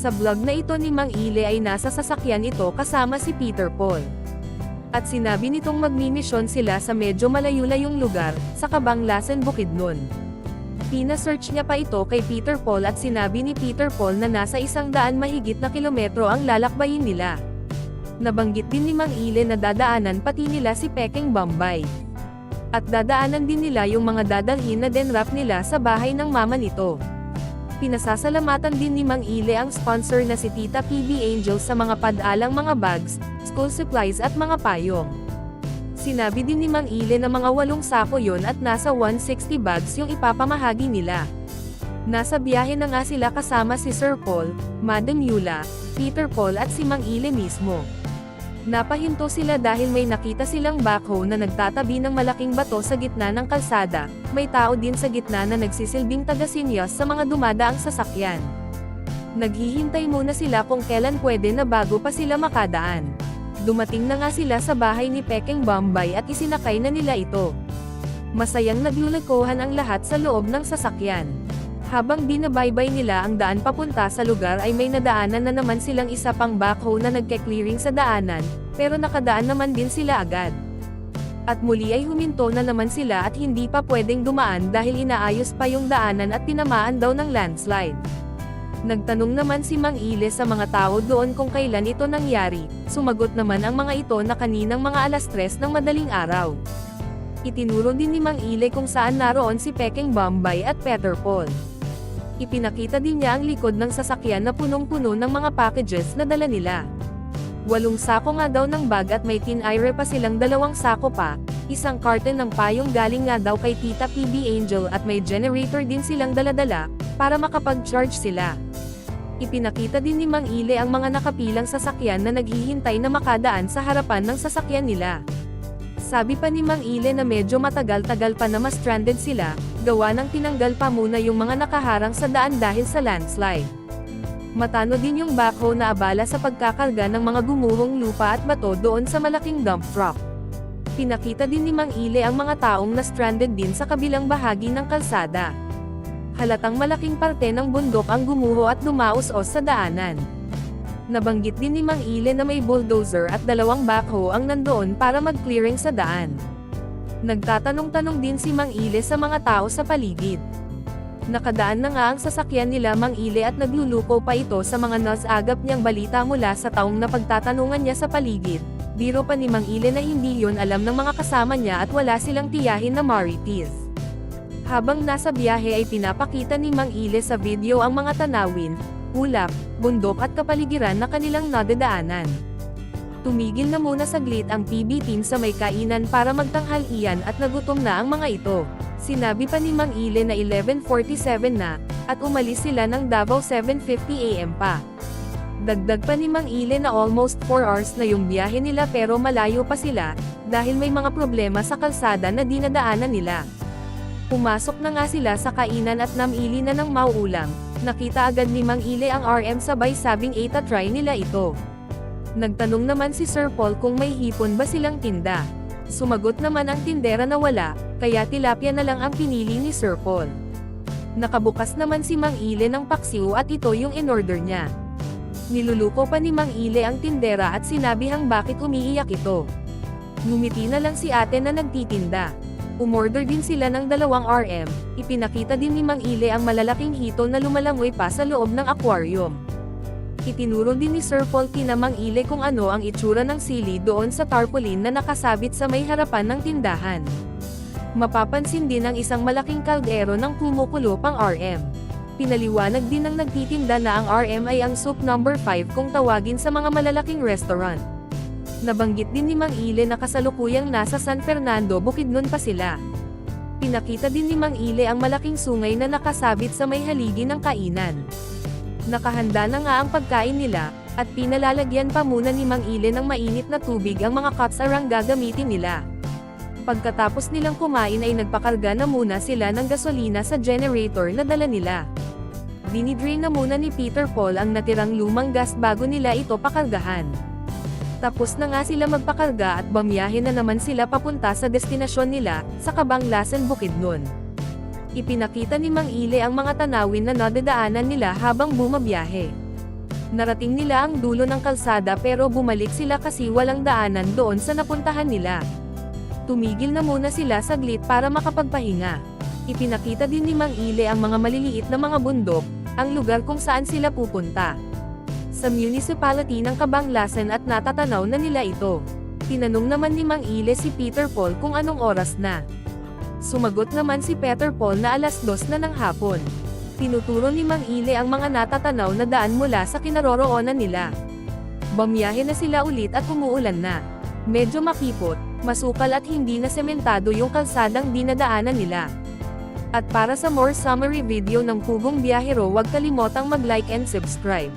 Sa vlog na ito ni Mang Ile ay nasa sasakyan ito kasama si Peter Paul. At sinabi nitong magmimisyon sila sa medyo malayo-layong lugar, sa Cabanglasan, Bukidnon. Pina-search niya pa ito kay Peter Paul at sinabi ni Peter Paul na nasa 100 mahigit na kilometro ang lalakbayin nila. Nabanggit din ni Mang Ile na dadaanan pati nila si Peking Bombay. At dadaanan din nila yung mga dadalhin na denrap nila sa bahay ng mama nito. Pinasasalamatan din ni Mang Ile ang sponsor na si Tita PB Angel sa mga padalang mga bags, school supplies at mga payong. Sinabi din ni Mang Ile na mga 8 sako yon at nasa 160 bags yung ipapamahagi nila. Nasa biyahe na nga sila kasama si Sir Paul, Madam Yula, Peter Paul at si Mang Ile mismo. Napahinto sila dahil may nakita silang backhoe na nagtatabi ng malaking bato sa gitna ng kalsada, may tao din sa gitna na nagsisilbing taga-sinyas sa mga dumadaang sasakyan. Naghihintay muna sila kung kailan pwede na bago pa sila makadaan. Dumating na nga sila sa bahay ni Peking Bombay at isinakay na nila ito. Masayang naglulukohan ang lahat sa loob ng sasakyan. Habang binabaybay nila ang daan papunta sa lugar ay may nadaanan na naman silang isa pang backhoe na nagke-clearing sa daanan, pero nakadaan naman din sila agad. At muli ay huminto na naman sila at hindi pa pwedeng dumaan dahil inaayos pa yung daanan at tinamaan daw ng landslide. Nagtanong naman si Mang Ile sa mga tao doon kung kailan ito nangyari, sumagot naman ang mga ito na kaninang mga 3:00 ng madaling araw. Itinuro din ni Mang Ile kung saan naroon si Peking Bombay at Peter Paul. Ipinakita din niya ang likod ng sasakyan na punong-puno ng mga packages na dala nila. 8 sako nga daw ng bag at may tinayre pa silang 2 sako pa, isang carton ng payong galing nga daw kay Tita PB Angel at may generator din silang dala-dala, para makapag-charge sila. Ipinakita din ni Mang Ile ang mga nakapilang sasakyan na naghihintay na makadaan sa harapan ng sasakyan nila. Sabi pa ni Mang Ile na medyo matagal-tagal pa na ma-stranded sila, gawa ng tinanggal pa muna yung mga nakaharang sa daan dahil sa landslide. Matano din yung backhoe na abala sa pagkakarga ng mga gumuhong lupa at bato doon sa malaking dump truck. Pinakita din ni Mang Ile ang mga taong na-stranded din sa kabilang bahagi ng kalsada. Halatang malaking parte ng bundok ang gumuho at dumaos-os sa daanan. Nabanggit din ni Mang Ile na may bulldozer at 2 backhoe ang nandoon para mag-clearing sa daan. Nagtatanong-tanong din si Mang Ile sa mga tao sa paligid. Nakadaan na nga ang sasakyan nila Mang Ile at nagluluko pa ito sa mga nas-agap niyang balita mula sa taong napagtatanungan niya sa paligid. Biro pa ni Mang Ile na hindi yon alam ng mga kasama niya at wala silang tiyahin na marites. Habang nasa biyahe ay pinapakita ni Mang Ile sa video ang mga tanawin, ulap, bundok at kapaligiran na kanilang nadadaanan. Tumigil na muna saglit ang PB team sa may kainan para magtanghalian at nagutom na ang mga ito. Sinabi pa ni Mang Ile na 11:47 na, at umalis sila ng Davao 7:50 AM pa. Dagdag pa ni Mang Ile na almost 4 hours na yung biyahe nila pero malayo pa sila, dahil may mga problema sa kalsada na dinadaanan nila. Pumasok na nga sila sa kainan at namili na ng mauulam. Nakita agad ni Mang Ile ang RM sabay sabing try nila ito. Nagtanong naman si Sir Paul kung may hipon ba silang tinda. Sumagot naman ang tindera na wala, kaya tilapia na lang ang pinili ni Sir Paul. Nakabukas naman si Mang Ile ng paksiw at ito yung in-order niya. Niluluko pa ni Mang Ile ang tindera at sinabihang bakit umiiyak ito. Ngumiti na lang si ate na nagtitinda. Umorder din sila ng 2 RM, ipinakita din ni Mang Ile ang malalaking hito na lumalangoy pa sa loob ng aquarium. Itinuro din ni Sir Paul kina Mang Ile kung ano ang itsura ng sili doon sa tarpaulin na nakasabit sa may harapan ng tindahan. Mapapansin din ang isang malaking kaldero ng kumukulo pang RM. Pinaliwanag din ng nagtitinda na ang RM ay ang soup number 5 kung tawagin sa mga malalaking restaurant. Nabanggit din ni Mang Ile na kasalukuyang nasa San Fernando, Bukidnon pa sila. Pinakita din ni Mang Ile ang malaking sungay na nakasabit sa may haligi ng kainan. Nakahanda na nga ang pagkain nila, at pinalalagyan pa muna ni Mang Ile ng mainit na tubig ang mga katsarang gagamitin nila. Pagkatapos nilang kumain ay nagpakarga na muna sila ng gasolina sa generator na dala nila. Dinidrain na muna ni Peter Paul ang natirang lumang gas bago nila ito pakargahan. Tapos na nga sila magpakarga at bamiyahe na naman sila papunta sa destinasyon nila, sa Cabanglasan, Bukidnon. Ipinakita ni Mang Ile ang mga tanawin na nadadaanan nila habang bumabiyahe. Narating nila ang dulo ng kalsada pero bumalik sila kasi walang daanan doon sa napuntahan nila. Tumigil na muna sila saglit para makapagpahinga. Ipinakita din ni Mang Ile ang mga maliliit na mga bundok, ang lugar kung saan sila pupunta. Sa municipality ng Cabanglasan at natatanaw na nila ito. Tinanong naman ni Mang Ile si Peter Paul kung anong oras na. Sumagot naman si Peter Paul na 2:00 na ng hapon. Tinuturo ni Mang Ile ang mga natatanaw na daan mula sa kinaroroonan nila. Bumiyahe na sila ulit at umuulan na. Medyo makipot, masukal at hindi na sementado yung kalsadang dinadaanan nila. At para sa more summary video ng Pugong Biyahero, huwag kalimotang mag-like and subscribe.